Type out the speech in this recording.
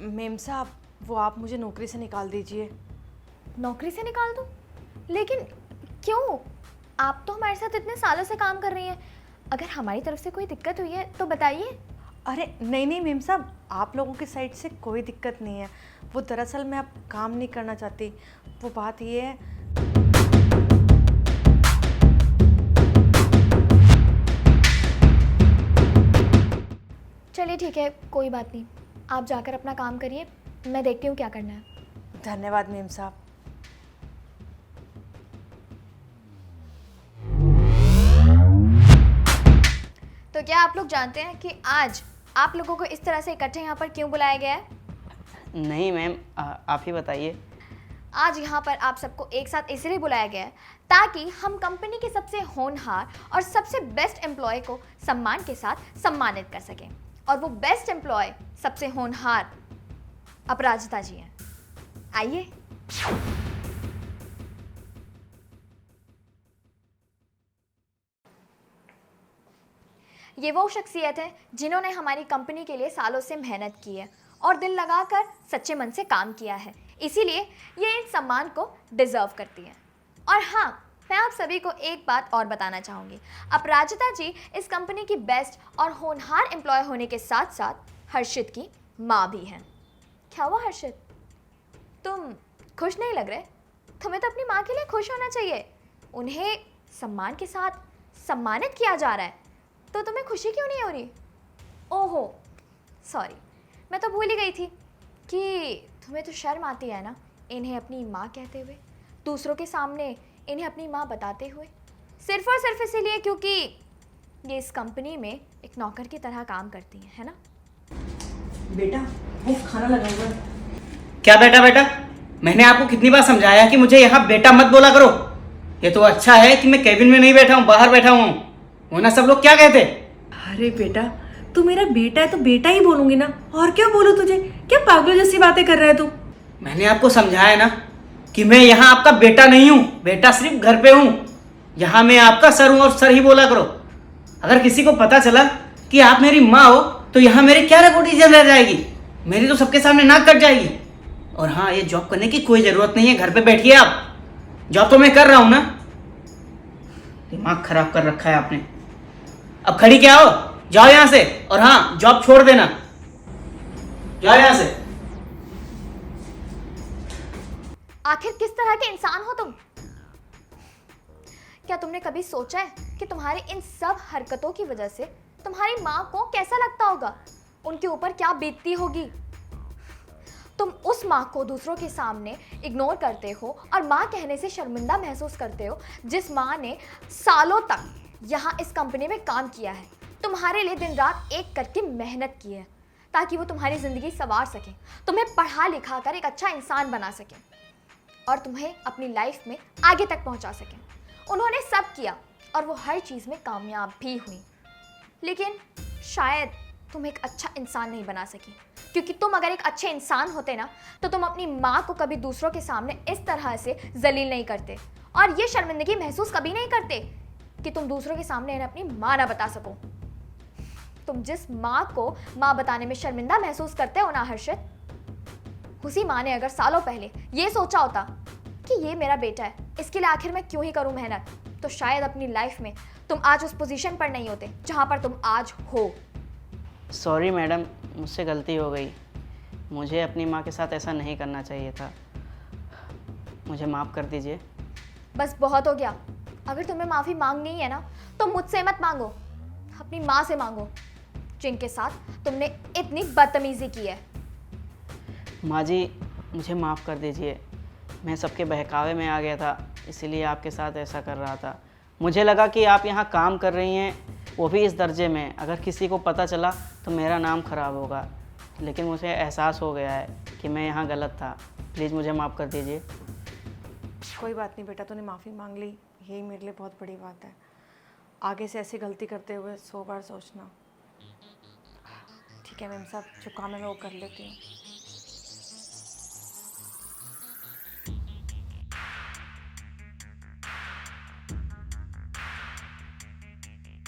Ma'am साहब, वो आप मुझे नौकरी से निकाल दीजिए। नौकरी से निकाल दूँ? लेकिन क्यों? आप तो हमारे साथ इतने सालों से काम कर रही हैं। अगर हमारी तरफ से कोई दिक्कत हुई है तो बताइए। अरे नहीं नहीं मेम साहब, आप लोगों की साइड से कोई दिक्कत नहीं है। वो दरअसल मैं अब काम नहीं करना चाहती। वो बात ये है, चलिए ठीक है, कोई बात नहीं। आप जाकर अपना काम करिए, मैं देखती हूँ क्या करना है। धन्यवाद मेम साहब। तो क्या आप लोग जानते हैं कि आज आप लोगों को इस तरह से इकट्ठे यहाँ पर क्यों बुलाया गया है? नहीं मैम, आप ही बताइए। आज यहाँ पर आप सबको एक साथ इसलिए बुलाया गया है ताकि हम कंपनी के सबसे होनहार और सबसे बेस्ट एम्प्लॉय को सम्मान के साथ सम्मानित कर सकें। और वो बेस्ट एम्प्लॉय, सबसे होनहार अपराजिता जी हैं। आइए। ये वो शख्सियत है जिन्होंने हमारी कंपनी के लिए सालों से मेहनत की है और दिल लगाकर सच्चे मन से काम किया है, इसीलिए ये इन सम्मान को डिजर्व करती है। और हाँ, मैं आप सभी को एक बात और बताना चाहूँगी। अपराजिता जी इस कंपनी की बेस्ट और होनहार एम्प्लॉय होने के साथ साथ हर्षित की माँ भी हैं। क्या हुआ हर्षित, तुम खुश नहीं लग रहे? तुम्हें तो अपनी माँ के लिए खुश होना चाहिए। उन्हें सम्मान के साथ सम्मानित किया जा रहा है, तो तुम्हें खुशी क्यों नहीं हो रही? ओहो सॉरी, मैं तो भूल ही गई थी कि तुम्हें तो शर्म आती है ना इन्हें अपनी माँ कहते हुए, दूसरों के सामने इन्हें अपनी माँ बताते हुए, सिर्फ और सिर्फ इसीलिए क्योंकि ये इस कंपनी में एक नौकर की तरह काम करती हैं, है ना? बेटा, वो खाना लगा हुआ है। क्या बेटा बेटा, मैंने आपको कितनी बार समझाया कि मुझे यहाँ बेटा मत बोला करो। ये तो अच्छा है कि मैं केबिन में नहीं बैठा हूँ, बाहर बैठा हुआ हूँ, वरना सब लोग क्या कहते। अरे बेटा, तू मेरा बेटा है तो बेटा ही बोलूंगी ना, और क्या बोलूं तुझे? क्या पागलों जैसी बातें कर रहा है तू? मैंने आपको समझाया ना कि मैं यहाँ आपका बेटा नहीं हूँ, बेटा सिर्फ घर पे हूँ। यहाँ मैं आपका सर हूँ और सर ही बोला करो। अगर किसी को पता चला कि आप मेरी माँ हो तो यहाँ मेरी क्या रेपुटेशन रह जाएगी, मेरी तो सबके सामने नाक कट जाएगी। और हाँ, ये जॉब करने की कोई ज़रूरत नहीं है, घर पे बैठिए आप। जॉब तो मैं कर रहा हूँ ना। दिमाग खराब कर रखा है आपने। अब खड़ी क्या हो, जाओ यहाँ से। और हाँ, जॉब छोड़ देना, जाओ यहाँ से। आखिर किस तरह के इंसान हो तुम? क्या तुमने कभी सोचा है कि तुम्हारी इन सब हरकतों की वजह से तुम्हारी माँ को कैसा लगता होगा, उनके ऊपर क्या बीतती होगी? तुम उस माँ को दूसरों के सामने इग्नोर करते हो और माँ कहने से शर्मिंदा महसूस करते हो, जिस माँ ने सालों तक यहाँ इस कंपनी में काम किया है, तुम्हारे लिए दिन रात एक करके मेहनत की है ताकि वो तुम्हारी ज़िंदगी संवार सके, तुम्हें पढ़ा लिखा कर एक अच्छा इंसान बना सके और तुम्हें अपनी लाइफ में आगे तक पहुँचा सके। उन्होंने सब किया और वो हर चीज़ में कामयाब भी हुई, लेकिन शायद तुम एक अच्छा इंसान नहीं बना सकी, क्योंकि तुम अगर एक अच्छे इंसान होते ना तो तुम अपनी माँ को कभी दूसरों के सामने इस तरह से जलील नहीं करते और ये शर्मिंदगी महसूस कभी नहीं करते कि तुम दूसरों के सामने इन्हें अपनी माँ ना बता सको। तुम जिस माँ को माँ बताने में शर्मिंदा महसूस करते हो ना हर्षित, उसी माँ ने अगर सालों पहले ये सोचा होता कि ये मेरा बेटा है, इसके लिए आखिर मैं क्यों ही करूँ मेहनत, तो शायद अपनी लाइफ में तुम आज उस पोजीशन पर नहीं होते जहाँ पर तुम आज हो। सॉरी मैडम, मुझसे गलती हो गई। मुझे अपनी माँ के साथ ऐसा नहीं करना चाहिए था, मुझे माफ़ कर दीजिए। बस बहुत हो गया। अगर तुम्हें माफ़ी मांगनी है ना तो मुझसे मत मांगो, अपनी माँ से मांगो जिनके साथ तुमने इतनी बदतमीजी की है। माँ जी, मुझे माफ़ कर दीजिए। मैं सबके बहकावे में आ गया था, इसीलिए आपके साथ ऐसा कर रहा था। मुझे लगा कि आप यहाँ काम कर रही हैं, वो भी इस दर्जे में। अगर किसी को पता चला तो मेरा नाम ख़राब होगा, लेकिन मुझे एहसास हो गया है कि मैं यहाँ गलत था। प्लीज़ मुझे माफ़ कर दीजिए। कोई बात नहीं बेटा, तूने माफ़ी मांग ली, यही मेरे लिए बहुत बड़ी बात है। आगे से ऐसी गलती करते हुए 100 बार सोचना। ठीक है मैम साहब, जो काम है मैं वो कर लेती हूँ।